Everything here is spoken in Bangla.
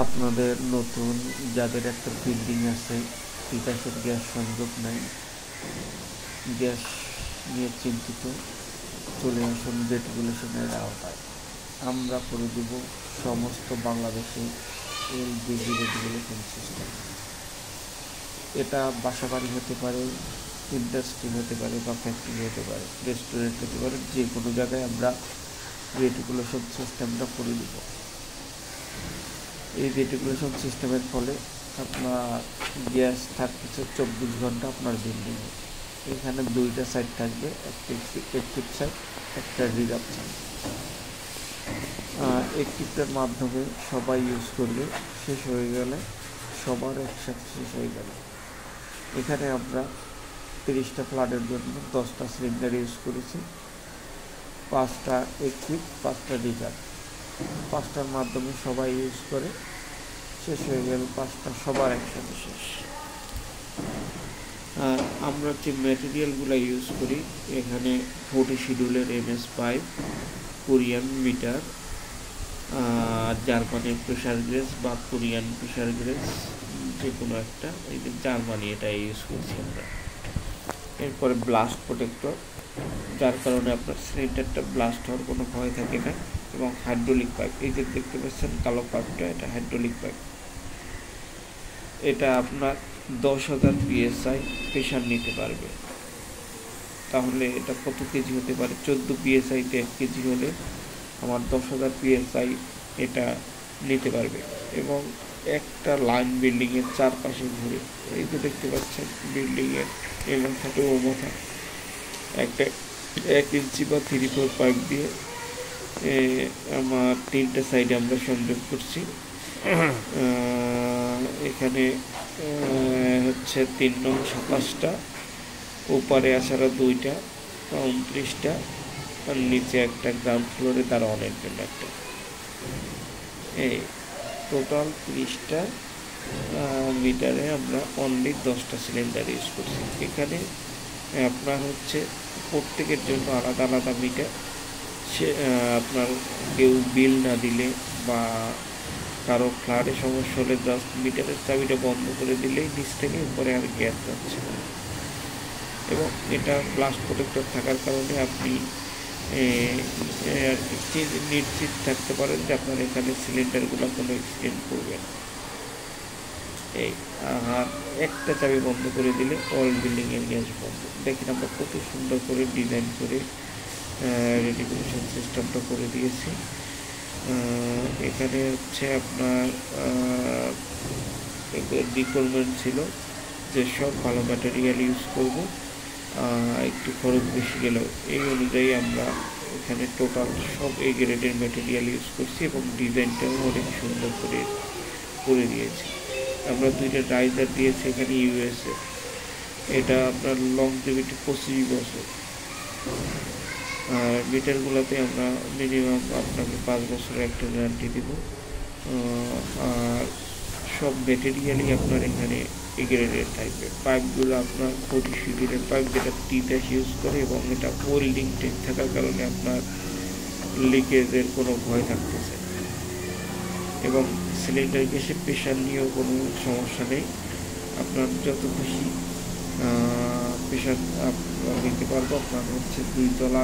আপনাদের নতুন যাদের একটা বিল্ডিং আছে, তিতাসের গ্যাস সংযোগ নাই, গ্যাস নিয়ে চিন্তিত, চলে আসুন রেগুলেশনের আওতায়। আমরা করে দেব সমস্ত বাংলাদেশে এলপিজি রেগুলেশন সিস্টেম। এটা বাসাবাড়ি হতে পারে, ইন্ডাস্ট্রি হতে পারে, বা ফ্যাক্টরি হতে পারে, রেস্টুরেন্ট হতে পারে, যে কোনো জায়গায় আমরা রেগুলেশন সিস্টেমটা করে দেব। এই রেগুলেশন সিস্টেমের ফলে আপনার গ্যাস থাকতেছে 24 ঘন্টা আপনার বিল্ডিংয়ে। এখানে দুইটা সাইড থাকবে, অ্যাক্টিভ সাইড, একটা রিজার্ভ সাইড। অ্যাক্টিভটার মাধ্যমে সবাই ইউজ করবে, শেষ হয়ে গেলে সবার একসাথে শেষ হয়ে গেলে। এখানে আমরা 30টা ফ্ল্যাটের জন্য 10টা সিলিন্ডার ইউজ করেছি, 5টা অ্যাক্টিভ, 5টা রিজার্ভ। 5টার মাধ্যমে সবাই ইউজ করে, শেষ হয়ে গেল 5টা সবার একসাথে শেষ। আমরা যে ম্যাটেরিয়ালগুলো ইউজ করি, এখানে 40 শিডিউলের MS pipe, Korean meter, Germany pressure গ্রেস বা কোরিয়ান প্রেশার গ্রেস, যে কোনো একটা, এই যে জার্মানি, এটা ইউজ করছি আমরা। এরপরে ব্লাস্ট প্রোটেক্টর, যার কারণে আপনার সিলিন্ডারটা ব্লাস্ট হওয়ার কোনো ভয় থাকে না। এবং হাইড্রোলিক পাইপ, এই যে দেখতে পাচ্ছেন কালো পাইপটা, এটা হাইড্রোলিক পাইপ। এটা আপনার 10,000 PSI প্রেশার নিতে পারবে। তাহলে এটা কত কেজি হতে পারে? 14 PSIতে 1 কেজি হলে আমার 10,000 PSI এটা নিতে পারবে। এবং একটা লাইন বিল্ডিংয়ের চারপাশে ঘুরে, এই যে দেখতে পাচ্ছেন বিল্ডিংয়ের এ মাথাটা ও মাথা, একটা 1 ইঞ্চি বা 3/4 পাইপ দিয়ে আমার 3টে সাইডে আমরা সংযোগ করছি। এখানে হচ্ছে 3 নং 27টা, উপরে আসারও 2টা, 29টা, আর নিচে একটা গ্রাউন্ড ফ্লোরে তার অনেক জন্য একটা। এই টোটাল 30টা মিটারে আমরা অনলি 10টা সিলিন্ডার ইউজ করছি। এখানে আপনার হচ্ছে প্রত্যেকের জন্য আলাদা আলাদা মিটার। সে আপনার কেউ বিল না দিলে বা কারো ফ্ল্যাটে সমস্যা হলে জাস্ট মিটারের চাবিটা বন্ধ করে দিলেই নিচ থেকে উপরে আর গ্যাস যাচ্ছে না। এবং এটা ব্লাস্ট প্রোটেক্টর থাকার কারণে আপনি আর কি নিশ্চিত থাকতে পারেন যে আপনার এখানে সিলিন্ডারগুলো কোনো এক্সটেন্ড করবে না। এই আর একটা চাবি বন্ধ করে দিলে অল বিল্ডিংয়ের গ্যাস বন্ধ। দেখেন আমরা কত সুন্দর করে ডিজাইন করে রেগুলেশন সিস্টেমটা করে দিয়েছি। এখানে হচ্ছে আপনার রিকোয়ারমেন্ট ছিল যে সব ভালো ম্যাটেরিয়াল ইউজ করব, একটু খরচ বেশি গেলেও এই অনুযায়ী আমরা এখানে টোটাল সব এই গ্রেডের ম্যাটেরিয়াল ইউজ করছি এবং ডিজাইনটাও অনেক সুন্দর করে দিয়েছি। আমরা 2টা রাইজার দিয়েছি এখানে ইউএসএ, এটা আপনার লংজিভিটি 25 বছর। আর মিটারগুলোতে আমরা মিনিমাম আপনাকে 5 বছরের একটা গ্যারান্টি দেব। আর সব ম্যাটেরিয়ালই আপনার এখানে এ গ্রেডের থাকবে। পাইপগুলো আপনার 40 শিডিউলের পাইপ, যেটা তিতাস ইউজ করে, এবং এটা ওয়েল্ডিং টেক থাকার কারণে আপনার লিকেজের কোনো ভয় থাকতেছে। এবং সিলিন্ডার গ্যাসে প্রেশার নিয়েও কোনো সমস্যা নেই, আপনার যত খুশি প্রেশার নিতে পারবো। আপনার হচ্ছে 2 তলা